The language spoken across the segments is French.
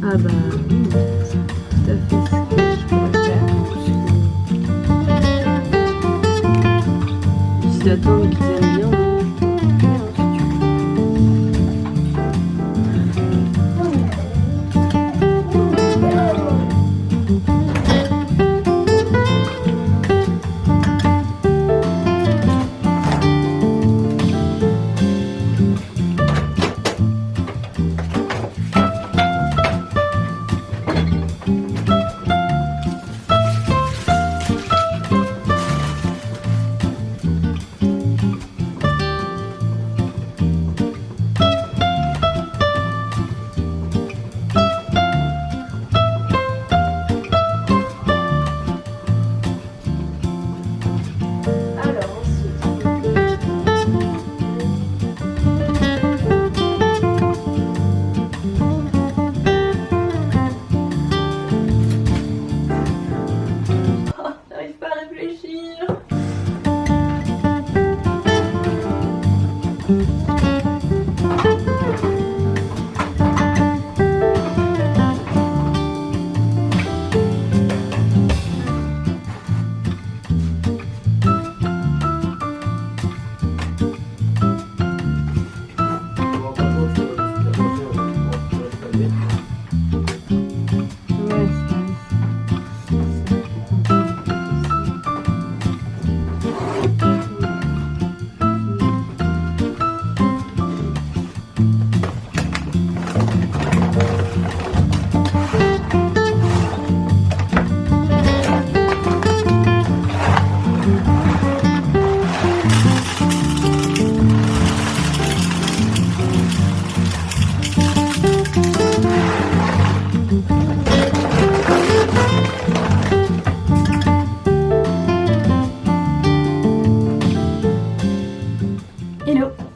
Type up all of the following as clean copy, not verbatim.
Ah bah oui, c'est tout à fait ce que je pourrais faire. Juste attendre qu'ils aiment bien.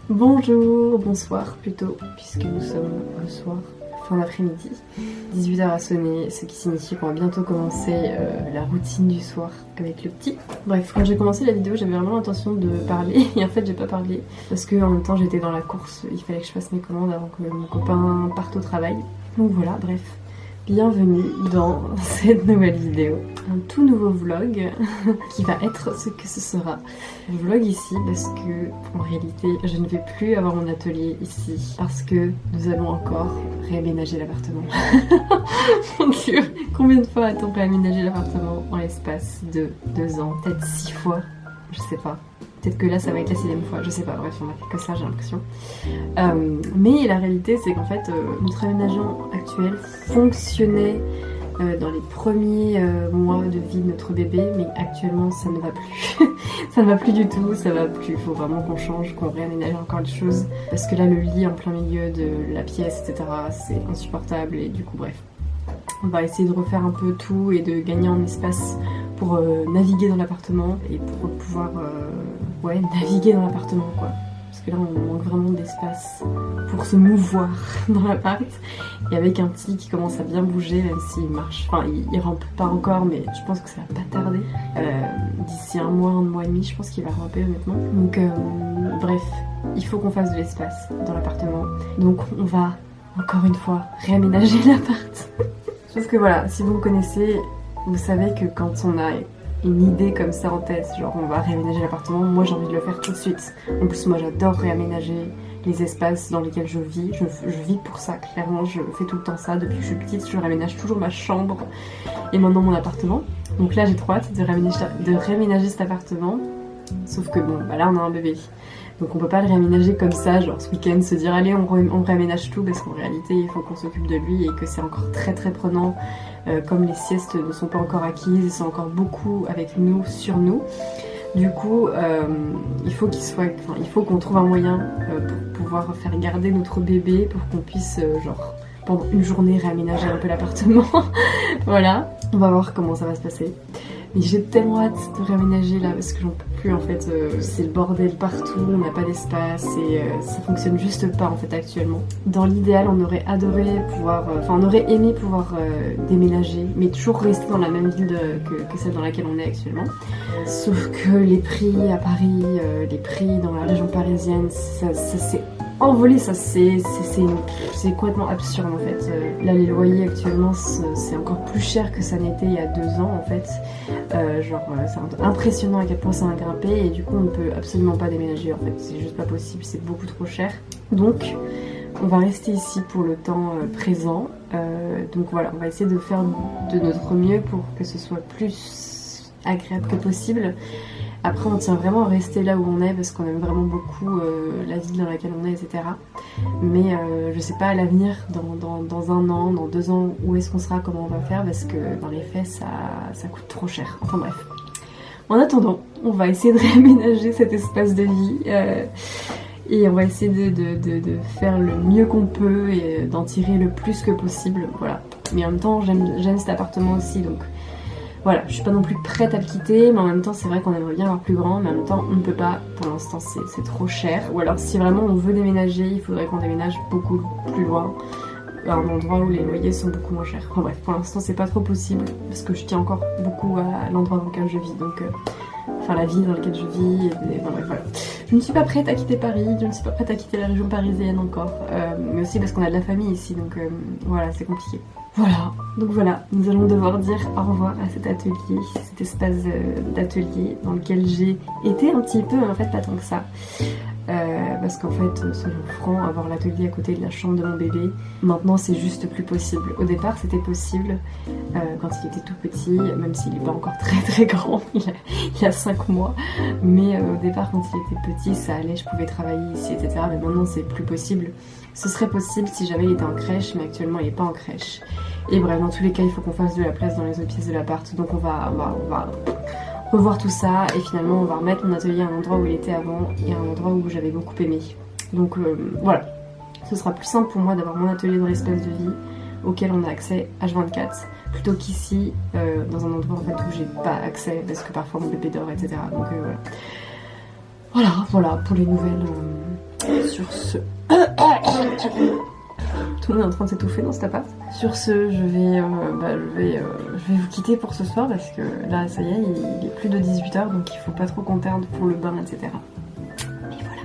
Bonjour, bonsoir plutôt, puisque nous sommes le soir, fin d'après-midi. 18h a sonné, ce qui signifie qu'on va bientôt commencer la routine du soir avec le petit. Bref, quand j'ai commencé la vidéo, j'avais vraiment l'intention de parler, et en fait j'ai pas parlé, parce que en même temps j'étais dans la course, il fallait que je fasse mes commandes avant que mon copain parte au travail. Donc voilà, bref. Bienvenue dans cette nouvelle vidéo, un tout nouveau vlog qui va être ce que ce sera. Je vlog ici parce que en réalité je ne vais plus avoir mon atelier ici parce que nous allons encore réaménager l'appartement. Mon Dieu, combien de fois a-t-on réaménagé l'appartement en l'espace de 2 ans? Peut-être 6 fois, je sais pas. Peut-être que là ça va être la 6e fois, je sais pas, bref on a fait que ça j'ai l'impression. Mais la réalité c'est qu'en fait notre aménagement actuel fonctionnait dans les premiers mois de vie de notre bébé, mais actuellement ça ne va plus. Ça ne va plus du tout, ça va plus, il faut vraiment qu'on change, qu'on réaménage encore les choses. Parce que là le lit en plein milieu de la pièce, etc. c'est insupportable et du coup bref. On va essayer de refaire un peu tout et de gagner en espace pour naviguer dans l'appartement et pour pouvoir naviguer dans l'appartement quoi. Parce que là on manque vraiment d'espace pour se mouvoir dans l'appart. Et avec un petit qui commence à bien bouger, même s'il marche, enfin il rampe pas encore mais je pense que ça va pas tarder. D'ici 1 mois, 1 mois et demi je pense qu'il va ramper honnêtement. Donc bref, il faut qu'on fasse de l'espace dans l'appartement. Donc on va encore une fois réaménager l'appart. Parce que voilà, si vous me connaissez, vous savez que quand on a une idée comme ça en tête, genre on va réaménager l'appartement, moi j'ai envie de le faire tout de suite. En plus moi j'adore réaménager les espaces dans lesquels je vis, je vis pour ça, clairement je fais tout le temps ça, depuis que je suis petite je réaménage toujours ma chambre et maintenant mon appartement. Donc là j'ai trop hâte de réaménager cet appartement, sauf que bon, bah là on a un bébé. Donc on peut pas le réaménager comme ça, genre ce week-end se dire allez on réaménage tout, parce qu'en réalité il faut qu'on s'occupe de lui et que c'est encore très très prenant, comme les siestes ne sont pas encore acquises, ils sont encore beaucoup avec nous, sur nous. Du coup, il faut qu'on trouve un moyen pour pouvoir faire garder notre bébé pour qu'on puisse genre pendant une journée réaménager un peu l'appartement. Voilà, on va voir comment ça va se passer. Mais j'ai tellement hâte de réaménager là parce que j'en peux plus en fait, c'est le bordel partout, on n'a pas d'espace et ça fonctionne juste pas en fait actuellement. Dans l'idéal, on aurait adoré pouvoir, on aurait aimé pouvoir déménager, mais toujours rester dans la même ville que celle dans laquelle on est actuellement. Sauf que les prix à Paris, les prix dans la région parisienne, ça s'est envolé, ça c'est complètement absurde en fait. Là les loyers actuellement c'est encore plus cher que ça n'était il y a 2 ans en fait. C'est impressionnant à quel point ça a grimpé et du coup on ne peut absolument pas déménager en fait, c'est juste pas possible, c'est beaucoup trop cher. Donc on va rester ici pour le temps présent. Donc voilà, on va essayer de faire de notre mieux pour que ce soit plus agréable que possible. Après on tient vraiment à rester là où on est parce qu'on aime vraiment beaucoup la ville dans laquelle on est, etc. Mais je sais pas à l'avenir, dans 1 an, dans 2 ans, où est-ce qu'on sera, comment on va faire, parce que dans les faits ça coûte trop cher. Enfin bref. En attendant, on va essayer de réaménager cet espace de vie et on va essayer de faire le mieux qu'on peut et d'en tirer le plus que possible. Voilà. Mais en même temps j'aime cet appartement aussi, donc voilà, je suis pas non plus prête à le quitter, mais en même temps c'est vrai qu'on aimerait bien avoir plus grand, mais en même temps on ne peut pas, pour l'instant c'est trop cher. Ou alors si vraiment on veut déménager, il faudrait qu'on déménage beaucoup plus loin, à un endroit où les loyers sont beaucoup moins chers. Enfin bref, pour l'instant c'est pas trop possible, parce que je tiens encore beaucoup à l'endroit dans lequel je vis, donc la ville dans laquelle je vis, enfin bref, voilà. Je ne suis pas prête à quitter Paris, je ne suis pas prête à quitter la région parisienne encore, mais aussi parce qu'on a de la famille ici, donc voilà, c'est compliqué. Voilà, nous allons devoir dire au revoir à cet atelier, cet espace d'atelier dans lequel j'ai été un petit peu, mais en fait pas tant que ça. Parce qu'en fait, soyons francs, avoir l'atelier à côté de la chambre de mon bébé, maintenant c'est juste plus possible. Au départ c'était possible quand il était tout petit, même s'il n'est pas encore très très grand, il a 5 mois. Mais au départ quand il était petit ça allait, je pouvais travailler ici, etc. Mais maintenant c'est plus possible. Ce serait possible si jamais il était en crèche, mais actuellement il n'est pas en crèche. Et bref, dans tous les cas, il faut qu'on fasse de la place dans les autres pièces de l'appart. Donc on va revoir tout ça et finalement on va remettre mon atelier à un endroit où il était avant et à un endroit où j'avais beaucoup aimé. Donc voilà, ce sera plus simple pour moi d'avoir mon atelier dans l'espace de vie auquel on a accès H24 plutôt qu'ici dans un endroit en fait où j'ai pas accès parce que parfois mon bébé dort, etc. Donc voilà pour les nouvelles sur ce. Tout le monde est en train de s'étouffer dans cet appart. Sur ce, je vais vous quitter pour ce soir parce que là, ça y est, il est plus de 18h, donc il faut pas trop qu'on tarde pour le bain, etc. Et voilà.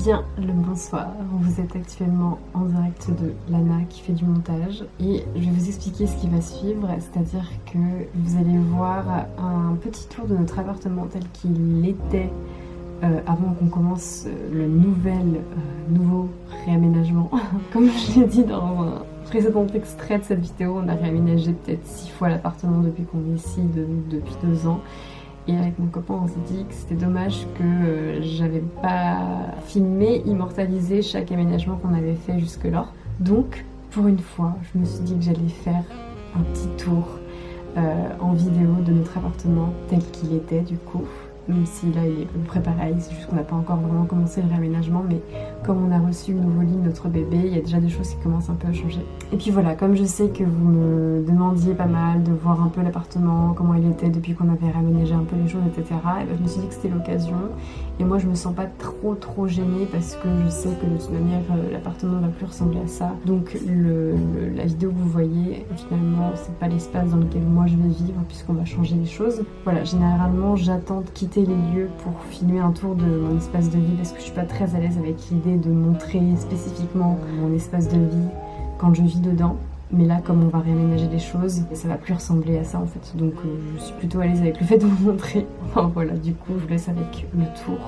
Bien le bonsoir, vous êtes actuellement en direct de Lana qui fait du montage et je vais vous expliquer ce qui va suivre, c'est-à-dire que vous allez voir un petit tour de notre appartement tel qu'il était avant qu'on commence le nouveau réaménagement. Comme je l'ai dit dans un précédent extrait de cette vidéo, on a réaménagé peut-être 6 fois l'appartement depuis qu'on est ici, depuis 2 ans. Et avec mon copain, on s'est dit que c'était dommage que j'avais pas filmé, immortalisé chaque aménagement qu'on avait fait jusque-là. Donc, pour une fois, je me suis dit que j'allais faire un petit tour en vidéo de notre appartement tel qu'il était du coup. Même si là il est à peu près pareil, c'est juste qu'on n'a pas encore vraiment commencé le réaménagement, mais comme on a reçu le nouveau lit de notre bébé, il y a déjà des choses qui commencent un peu à changer. Et puis voilà, comme je sais que vous me demandiez pas mal de voir un peu l'appartement, comment il était depuis qu'on avait réaménagé un peu les choses, etc. Et ben je me suis dit que c'était l'occasion. Et moi je me sens pas trop gênée parce que je sais que de toute manière l'appartement ne va plus ressembler à ça. Donc la vidéo que vous voyez, finalement c'est pas l'espace dans lequel moi je vais vivre puisqu'on va changer les choses. Voilà, généralement j'attends de quitter les lieux pour filmer un tour de mon espace de vie parce que je suis pas très à l'aise avec l'idée de montrer spécifiquement mon espace de vie quand je vis dedans. Mais là, comme on va réaménager les choses, ça va plus ressembler à ça en fait. Donc je suis plutôt à l'aise avec le fait de vous montrer. Enfin voilà, du coup je vous laisse avec le tour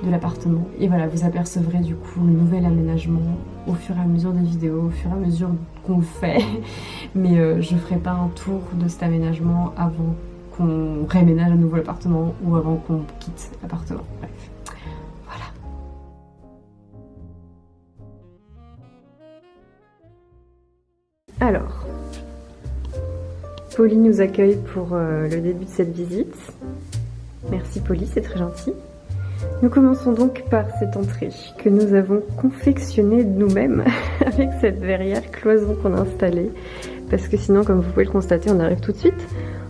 de l'appartement. Et voilà, vous apercevrez du coup le nouvel aménagement au fur et à mesure des vidéos, au fur et à mesure qu'on le fait. Mais je ferai pas un tour de cet aménagement avant qu'on réaménage à nouveau l'appartement ou avant qu'on quitte l'appartement. Bref, voilà. Alors, Polly nous accueille pour le début de cette visite. Merci Polly, c'est très gentil. Nous commençons donc par cette entrée que nous avons confectionnée nous-mêmes avec cette verrière cloison qu'on a installée. Parce que sinon, comme vous pouvez le constater, on arrive tout de suite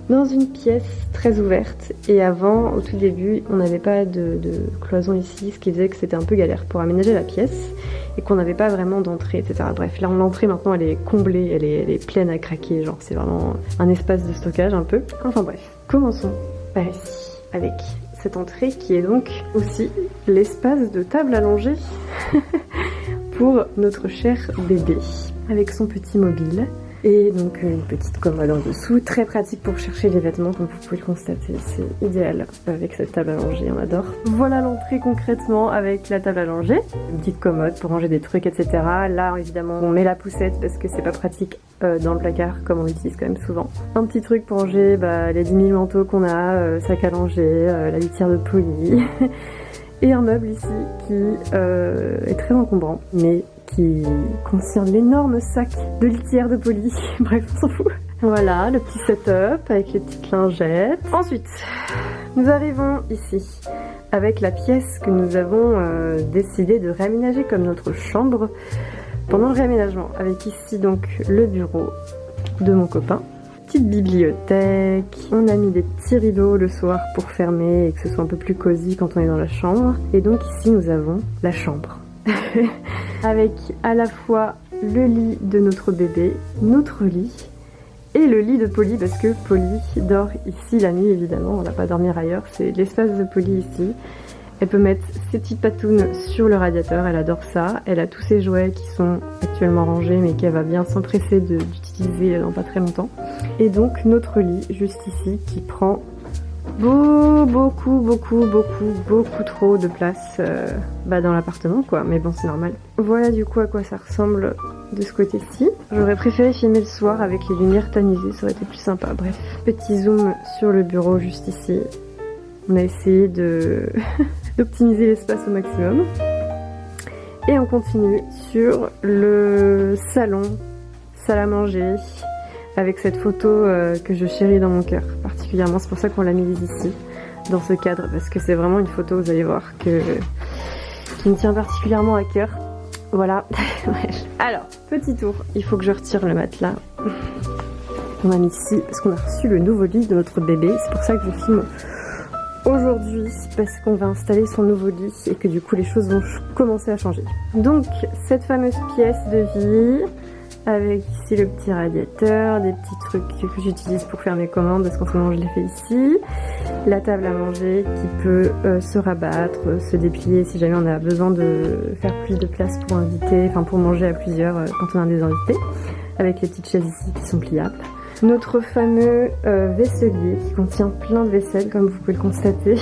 dans une pièce très ouverte. Et avant, au tout début, on n'avait pas de cloison ici, ce qui faisait que c'était un peu galère pour aménager la pièce et qu'on n'avait pas vraiment d'entrée, etc. Bref, là l'entrée maintenant elle est comblée, elle est pleine à craquer, genre c'est vraiment un espace de stockage un peu. Enfin bref, commençons par ici avec cette entrée qui est donc aussi l'espace de table allongée pour notre cher bébé avec son petit mobile. Et donc une petite commode en dessous, très pratique pour chercher les vêtements comme vous pouvez le constater, c'est idéal avec cette table allongée, on adore. Voilà l'entrée concrètement avec la table allongée, une petite commode pour ranger des trucs, etc. Là évidemment on met la poussette parce que c'est pas pratique dans le placard comme on l'utilise quand même souvent. Un petit truc pour ranger les 10 000 manteaux qu'on a, sac à langer, la litière de Polly et un meuble ici qui est très encombrant mais qui contient l'énorme sac de litière de Polly. Bref, on s'en fout. Voilà, le petit setup avec les petites lingettes. Ensuite, nous arrivons ici avec la pièce que nous avons décidé de réaménager comme notre chambre pendant le réaménagement. Avec ici donc le bureau de mon copain. Petite bibliothèque. On a mis des petits rideaux le soir pour fermer et que ce soit un peu plus cosy quand on est dans la chambre. Et donc ici nous avons la chambre. Avec à la fois le lit de notre bébé, notre lit et le lit de Polly parce que Polly dort ici la nuit évidemment, on ne va pas dormir ailleurs, c'est l'espace de Polly ici. Elle peut mettre ses petites patounes sur le radiateur, elle adore ça. Elle a tous ses jouets qui sont actuellement rangés mais qu'elle va bien s'empresser d'utiliser dans pas très longtemps. Et donc notre lit juste ici qui prend beaucoup trop de place dans l'appartement quoi, mais bon c'est normal. Voilà du coup à quoi ça ressemble de ce côté-ci. J'aurais préféré filmer le soir avec les lumières tamisées, ça aurait été plus sympa. Bref, petit zoom sur le bureau juste ici. On a essayé d'optimiser l'espace au maximum. Et on continue sur le salon, salle à manger, avec cette photo que je chéris dans mon cœur particulièrement. C'est pour ça qu'on l'a mise ici, dans ce cadre, parce que c'est vraiment une photo, vous allez voir, qui me tient particulièrement à cœur. Voilà. Alors, petit tour. Il faut que je retire le matelas qu'on a mis ici, parce qu'on a reçu le nouveau lit de notre bébé. C'est pour ça que je filme aujourd'hui, parce qu'on va installer son nouveau lit et que du coup les choses vont commencer à changer. Donc, cette fameuse pièce de vie, avec ici le petit radiateur, des petits trucs que j'utilise pour faire mes commandes parce qu'en ce moment je les fais ici, la table à manger qui peut se rabattre, se déplier si jamais on a besoin de faire plus de place pour inviter, enfin pour manger à plusieurs quand on a des invités, avec les petites chaises ici qui sont pliables. Notre fameux vaisselier qui contient plein de vaisselle comme vous pouvez le constater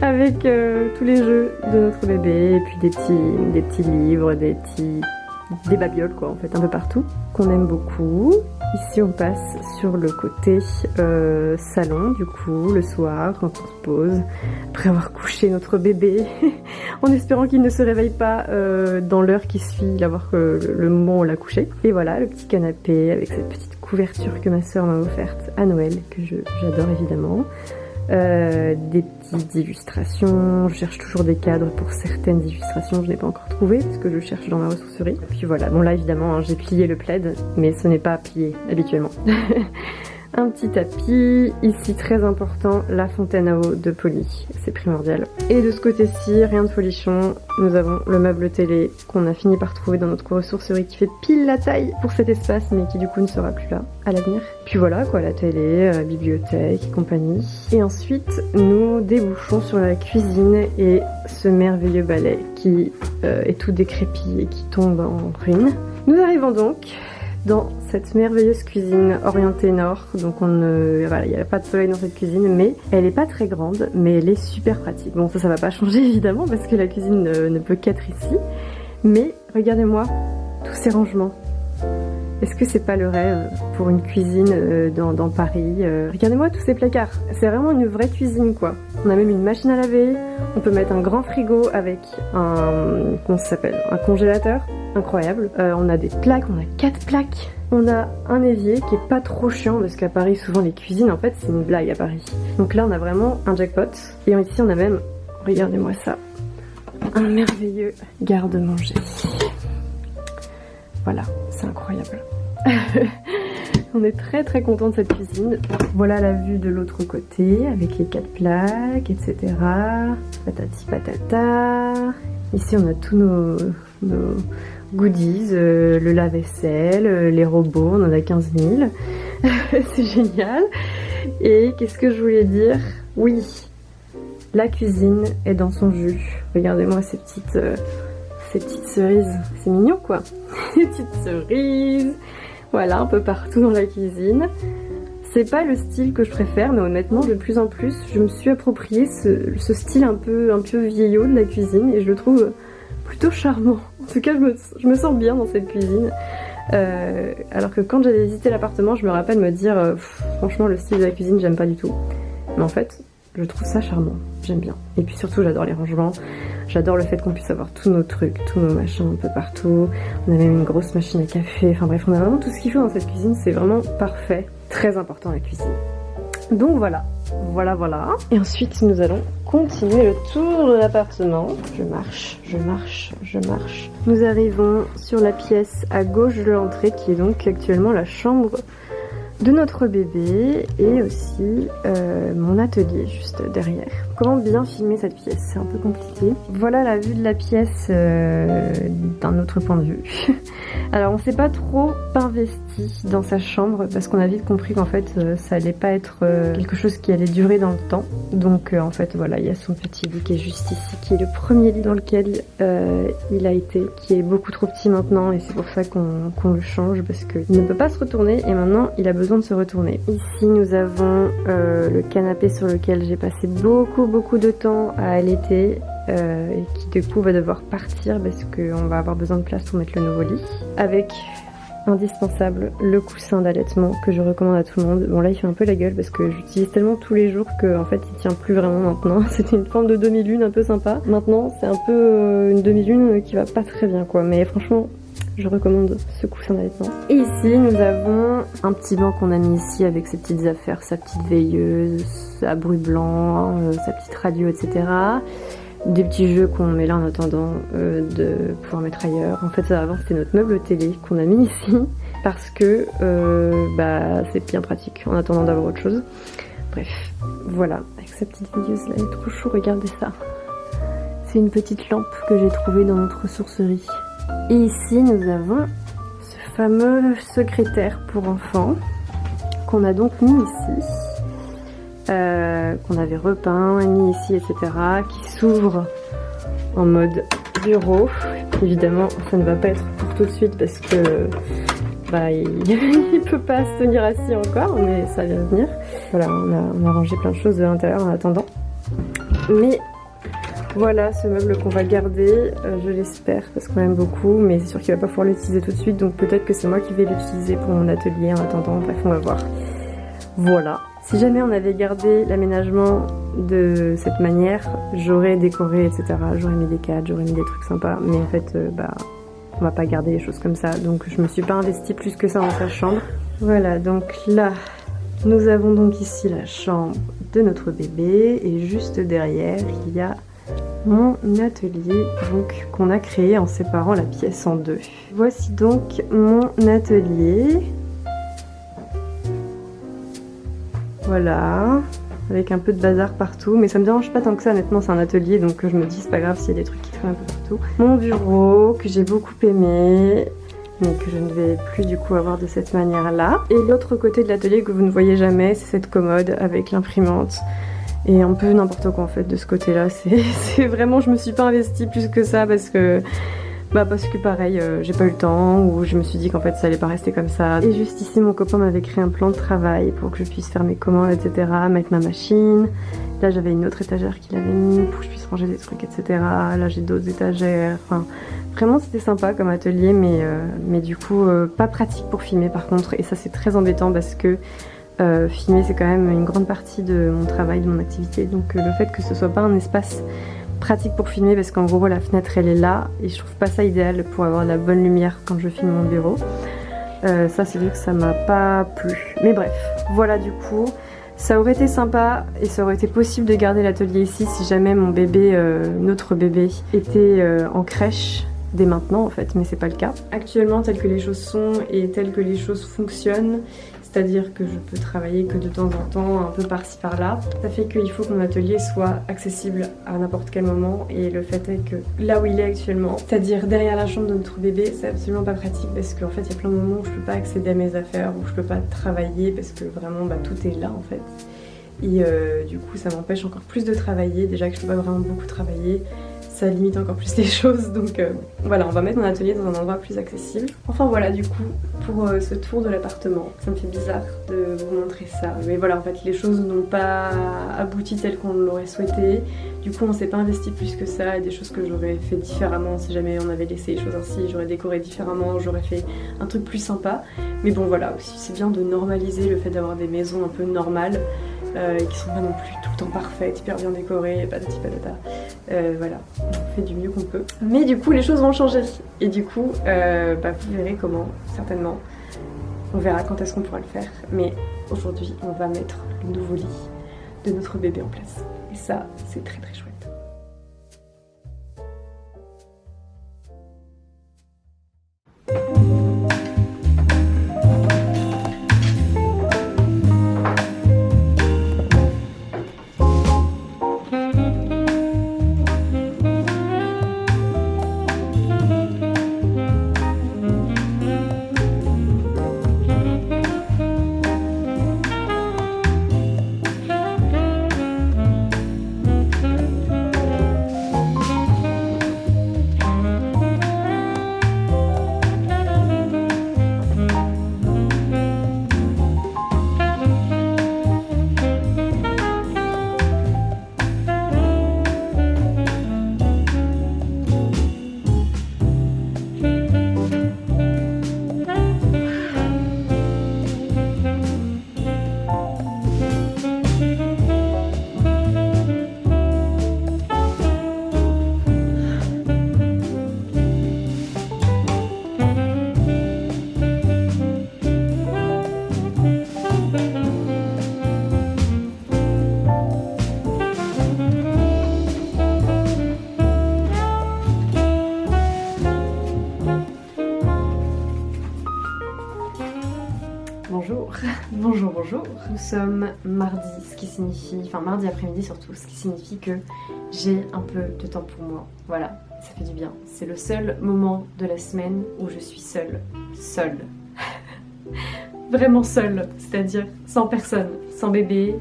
avec tous les jeux de notre bébé et puis des petits livres, des petits des babioles quoi en fait un peu partout qu'on aime beaucoup. Ici on passe sur le côté salon du coup le soir quand on se pose après avoir couché notre bébé en espérant qu'il ne se réveille pas dans l'heure qui suit le moment où on l'a couché. Et voilà le petit canapé avec cette petite couverture que ma soeur m'a offerte à Noël que j'adore évidemment. Des petites illustrations, je cherche toujours des cadres pour certaines illustrations, je n'ai pas encore trouvé parce que je cherche dans ma ressourcerie. Puis voilà, bon là évidemment hein, j'ai plié le plaid mais ce n'est pas plié habituellement. Un petit tapis, ici très important, la fontaine à eau de Polly, c'est primordial. Et de ce côté-ci, rien de folichon, nous avons le meuble télé qu'on a fini par trouver dans notre ressourcerie qui fait pile la taille pour cet espace mais qui du coup ne sera plus là à l'avenir. Puis voilà quoi, la télé, bibliothèque et compagnie. Et ensuite, nous débouchons sur la cuisine et ce merveilleux balai qui est tout décrépit et qui tombe en ruine. Nous arrivons donc dans cette merveilleuse cuisine orientée nord, donc voilà, il n'y a pas de soleil dans cette cuisine, mais elle est pas très grande, mais elle est super pratique. Bon ça va pas changer évidemment parce que la cuisine ne peut qu'être ici, mais regardez-moi tous ces rangements. Est-ce que c'est pas le rêve pour une cuisine dans Paris? Regardez-moi tous ces placards, c'est vraiment une vraie cuisine quoi. On a même une machine à laver, on peut mettre un grand frigo avec comment ça s'appelle, un congélateur. Incroyable. On a des plaques, on a 4 plaques. On a un évier qui est pas trop chiant parce qu'à Paris souvent les cuisines en fait c'est une blague à Paris. Donc là on a vraiment un jackpot. Et ici on a même, regardez-moi ça, un merveilleux garde-manger. Voilà, c'est incroyable. On est très très content de cette cuisine. Voilà la vue de l'autre côté avec les 4 plaques, etc. Patati patata. Ici on a tous nos goodies, le lave-vaisselle, les robots, on en a 15 000. C'est génial. Et qu'est-ce que je voulais dire? Oui, la cuisine est dans son jus. Regardez-moi ces petites cerises. C'est mignon quoi. Ces petites cerises. Voilà, un peu partout dans la cuisine. C'est pas le style que je préfère, mais honnêtement, de plus en plus, je me suis approprié ce style un peu vieillot de la cuisine et je le trouve plutôt charmant. En tout cas, je me sens bien dans cette cuisine. Alors que quand j'avais visité l'appartement, je me rappelle me dire franchement, le style de la cuisine, j'aime pas du tout. Mais en fait, je trouve ça charmant. J'aime bien. Et puis surtout, j'adore les rangements. J'adore le fait qu'on puisse avoir tous nos trucs, tous nos machins un peu partout. On a même une grosse machine à café. Enfin bref, on a vraiment tout ce qu'il faut dans cette cuisine. C'est vraiment parfait. Très important la cuisine. Donc voilà. Et ensuite, nous allons continuer le tour de l'appartement. Je marche. Nous arrivons sur la pièce à gauche de l'entrée qui est donc actuellement la chambre de notre bébé et aussi mon atelier juste derrière. Comment bien filmer cette pièce? C'est un peu compliqué. Voilà la vue de la pièce d'un autre point de vue. Alors on s'est pas trop investi dans sa chambre parce qu'on a vite compris qu'en fait ça allait pas être quelque chose qui allait durer dans le temps. Donc en fait voilà, il y a son petit lit qui est juste ici, qui est le premier lit dans lequel il a été, qui est beaucoup trop petit maintenant et c'est pour ça qu'on le change parce qu'il ne peut pas se retourner et maintenant il a besoin de se retourner. Ici nous avons le canapé sur lequel j'ai passé beaucoup de temps à allaiter et qui du coup va devoir partir parce qu'on va avoir besoin de place pour mettre le nouveau lit. Avec indispensable le coussin d'allaitement que je recommande à tout le monde. Bon là il fait un peu la gueule parce que j'utilise tellement tous les jours que en fait il tient plus vraiment maintenant. C'était une forme de demi-lune un peu sympa. Maintenant c'est un peu une demi-lune qui va pas très bien quoi, mais franchement je recommande ce coussin d'allaitement. Et ici nous avons un petit banc qu'on a mis ici avec ses petites affaires, sa petite veilleuse, sa bruit blanc, sa petite radio, etc. Des petits jeux qu'on met là en attendant de pouvoir mettre ailleurs. En fait ça avant c'était notre meuble télé qu'on a mis ici parce que c'est bien pratique en attendant d'avoir autre chose. Bref, voilà, avec sa petite veilleuse là, elle est trop chou, regardez ça. C'est une petite lampe que j'ai trouvée dans notre ressourcerie. Et ici nous avons ce fameux secrétaire pour enfants qu'on a donc mis ici. Qu'on avait repeint, mis ici, etc. qui s'ouvre en mode bureau. Évidemment, ça ne va pas être pour tout de suite parce que il peut pas se tenir assis encore, mais ça vient venir. Voilà, on a rangé plein de choses de l'intérieur en attendant. Mais Voilà ce meuble qu'on va garder, je l'espère parce qu'on l'aime beaucoup, mais c'est sûr qu'il va pas pouvoir l'utiliser tout de suite, donc peut-être que c'est moi qui vais l'utiliser pour mon atelier en attendant, bref on va voir. Voilà. Si jamais on avait gardé l'aménagement de cette manière, j'aurais décoré etc, j'aurais mis des cadres, j'aurais mis des trucs sympas, mais en fait on va pas garder les choses comme ça, donc je me suis pas investie plus que ça dans sa chambre. Voilà, donc là nous avons donc ici la chambre de notre bébé et juste derrière il y a mon atelier donc qu'on a créé en séparant la pièce en deux. Voici donc mon atelier. Voilà, avec un peu de bazar partout, mais ça me dérange pas tant que ça, honnêtement c'est un atelier donc je me dis c'est pas grave s'il y a des trucs qui traînent un peu partout. Mon bureau que j'ai beaucoup aimé, mais que je ne vais plus du coup avoir de cette manière là. Et l'autre côté de l'atelier que vous ne voyez jamais, c'est cette commode avec l'imprimante. Et un peu n'importe quoi en fait de ce côté là, c'est vraiment, je me suis pas investie plus que ça parce que pareil, j'ai pas eu le temps, ou je me suis dit qu'en fait ça allait pas rester comme ça. Et juste ici mon copain m'avait créé un plan de travail pour que je puisse faire mes commandes etc, mettre ma machine. Là j'avais une autre étagère qu'il avait mis pour que je puisse ranger des trucs etc. Là j'ai d'autres étagères, enfin vraiment c'était sympa comme atelier, mais du coup pas pratique pour filmer par contre, et ça c'est très embêtant parce que filmer c'est quand même une grande partie de mon travail, de mon activité, donc le fait que ce soit pas un espace pratique pour filmer parce qu'en gros la fenêtre elle est là et je trouve pas ça idéal pour avoir de la bonne lumière quand je filme mon bureau, ça c'est vrai que ça m'a pas plu, mais bref voilà. Du coup ça aurait été sympa et ça aurait été possible de garder l'atelier ici si jamais mon bébé, notre bébé était en crèche dès maintenant en fait, mais c'est pas le cas. Actuellement tel que les choses sont et tel que les choses fonctionnent, c'est-à-dire que je peux travailler que de temps en temps, un peu par-ci par-là. Ça fait qu'il faut que mon atelier soit accessible à n'importe quel moment, et le fait est que là où il est actuellement, c'est-à-dire derrière la chambre de notre bébé, c'est absolument pas pratique parce qu'en fait il y a plein de moments où je peux pas accéder à mes affaires, où je peux pas travailler parce que vraiment tout est là en fait. Et du coup ça m'empêche encore plus de travailler, déjà que je peux pas vraiment beaucoup travailler. Ça limite encore plus les choses, donc voilà, on va mettre mon atelier dans un endroit plus accessible. Enfin voilà, du coup, pour ce tour de l'appartement, ça me fait bizarre de vous montrer ça, mais voilà, en fait les choses n'ont pas abouti telles qu'on l'aurait souhaité. Du coup on s'est pas investi plus que ça, et des choses que j'aurais fait différemment si jamais on avait laissé les choses ainsi, j'aurais décoré différemment, j'aurais fait un truc plus sympa. Mais bon voilà, aussi c'est bien de normaliser le fait d'avoir des maisons un peu normales, qui sont pas non plus tout le temps parfaites, hyper bien décorées, patati patata. Voilà, on fait du mieux qu'on peut. Mais du coup les choses vont changer, et du coup vous verrez comment, certainement. On verra quand est-ce qu'on pourra le faire, mais aujourd'hui on va mettre le nouveau lit de notre bébé en place. Et ça c'est très très chouette. Bonjour, bonjour, bonjour. Nous sommes mardi, ce qui signifie, enfin mardi après-midi surtout, ce qui signifie que j'ai un peu de temps pour moi. Voilà, ça fait du bien. C'est le seul moment de la semaine où je suis seule. Seule. Vraiment seule, c'est-à-dire sans personne, sans bébé,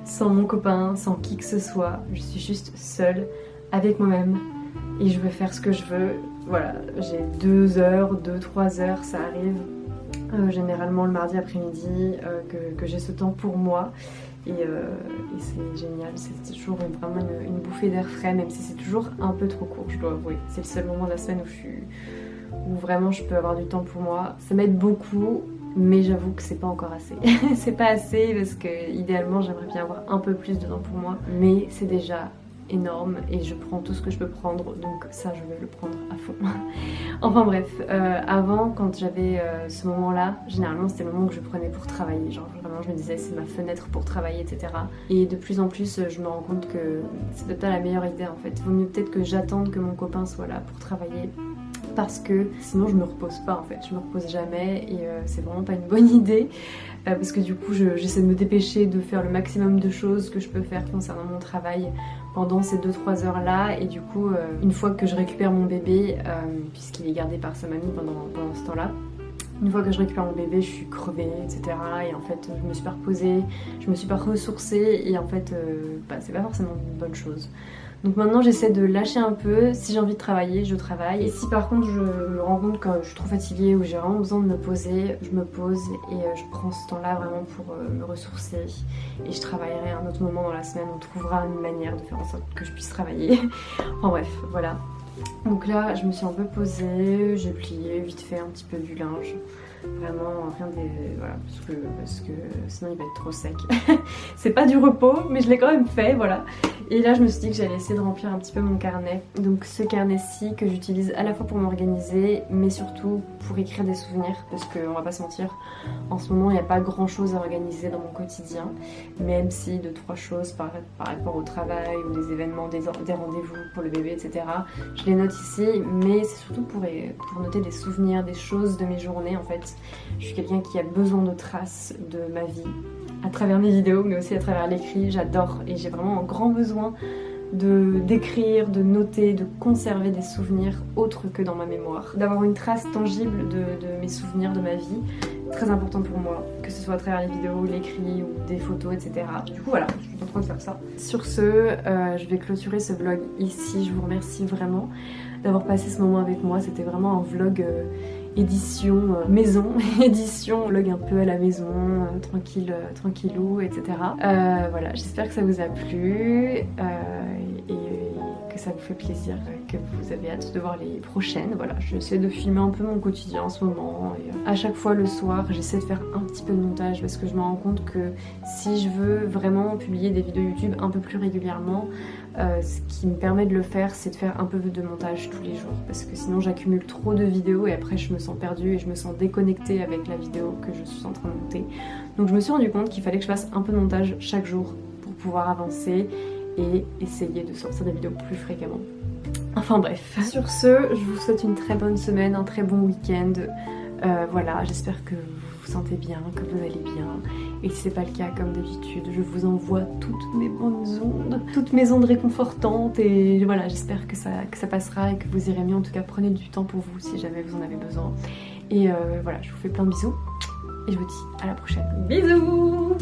sans mon copain, sans qui que ce soit. Je suis juste seule avec moi-même et je veux faire ce que je veux. Voilà, j'ai 2 heures, 2-3 heures, ça arrive. Généralement le mardi après-midi que j'ai ce temps pour moi, et c'est génial, c'est toujours vraiment une bouffée d'air frais, même si c'est toujours un peu trop court, je dois avouer. C'est le seul moment de la semaine où vraiment je peux avoir du temps pour moi. Ça m'aide beaucoup, mais j'avoue que c'est pas encore assez. C'est pas assez parce que idéalement j'aimerais bien avoir un peu plus de temps pour moi, mais c'est déjà énorme et je prends tout ce que je peux prendre, donc ça je vais le prendre à fond. Enfin bref, avant quand j'avais ce moment là, généralement c'était le moment que je prenais pour travailler, genre vraiment je me disais c'est ma fenêtre pour travailler, etc. Et de plus en plus je me rends compte que c'est peut-être pas la meilleure idée en fait. Vaut mieux peut-être que j'attende que mon copain soit là pour travailler, parce que sinon je me repose pas en fait, je me repose jamais et c'est vraiment pas une bonne idée parce que du coup j'essaie de me dépêcher de faire le maximum de choses que je peux faire concernant mon travail pendant ces 2-3 heures là, et du coup une fois que je récupère mon bébé, puisqu'il est gardé par sa mamie pendant ce temps là, une fois que je récupère mon bébé, je suis crevée, etc. Et en fait, je me suis pas reposée, je me suis pas ressourcée, et en fait, c'est pas forcément une bonne chose. Donc maintenant, j'essaie de lâcher un peu. Si j'ai envie de travailler, je travaille. Et si par contre, je me rends compte que je suis trop fatiguée ou j'ai vraiment besoin de me poser, je me pose et je prends ce temps-là vraiment pour me ressourcer. Et je travaillerai à un autre moment dans la semaine. On trouvera une manière de faire en sorte que je puisse travailler. Enfin bref, voilà. Donc là, je me suis un peu posée, j'ai plié vite fait un petit peu du linge. Vraiment rien de... Voilà, parce que sinon il va être trop sec. C'est pas du repos, mais je l'ai quand même fait, voilà. Et là, je me suis dit que j'allais essayer de remplir un petit peu mon carnet. Donc ce carnet-ci que j'utilise à la fois pour m'organiser, mais surtout pour écrire des souvenirs. Parce qu'on va pas se mentir, en ce moment, il n'y a pas grand-chose à organiser dans mon quotidien. Même si 2-3 choses par rapport au travail ou des événements, des rendez-vous pour le bébé, etc. Je les note ici, mais c'est surtout pour noter des souvenirs, des choses de mes journées en fait. Je suis quelqu'un qui a besoin de traces de ma vie à travers mes vidéos, mais aussi à travers l'écrit. J'adore et j'ai vraiment un grand besoin d'écrire, de noter, de conserver des souvenirs autres que dans ma mémoire. D'avoir une trace tangible de mes souvenirs, de ma vie. Très important pour moi, que ce soit à travers les vidéos, l'écrit ou des photos, etc. Du coup voilà, je suis en train de faire ça. Sur ce, je vais clôturer ce vlog ici. Je vous remercie vraiment d'avoir passé ce moment avec moi. C'était vraiment un vlog édition maison, édition vlog un peu à la maison, tranquillou, etc. Voilà, j'espère que ça vous a plu et que ça vous fait plaisir, que vous avez hâte de voir les prochaines. Voilà, j'essaie de filmer un peu mon quotidien en ce moment et à chaque fois le soir j'essaie de faire un petit peu de montage parce que je me rends compte que si je veux vraiment publier des vidéos YouTube un peu plus régulièrement, ce qui me permet de le faire, c'est de faire un peu de montage tous les jours, parce que sinon j'accumule trop de vidéos et après je me sens perdue et je me sens déconnectée avec la vidéo que je suis en train de monter. Donc je me suis rendu compte qu'il fallait que je fasse un peu de montage chaque jour pour pouvoir avancer et essayer de sortir des vidéos plus fréquemment. Enfin bref. Sur ce, je vous souhaite une très bonne semaine, un très bon week-end. Voilà, j'espère que vous vous sentez bien, que vous allez bien. Et si c'est pas le cas, comme d'habitude, je vous envoie toutes mes bonnes ondes, toutes mes ondes réconfortantes. Et voilà, j'espère que ça passera et que vous irez mieux. En tout cas, prenez du temps pour vous si jamais vous en avez besoin. Et voilà, je vous fais plein de bisous. Et je vous dis à la prochaine. Bisous!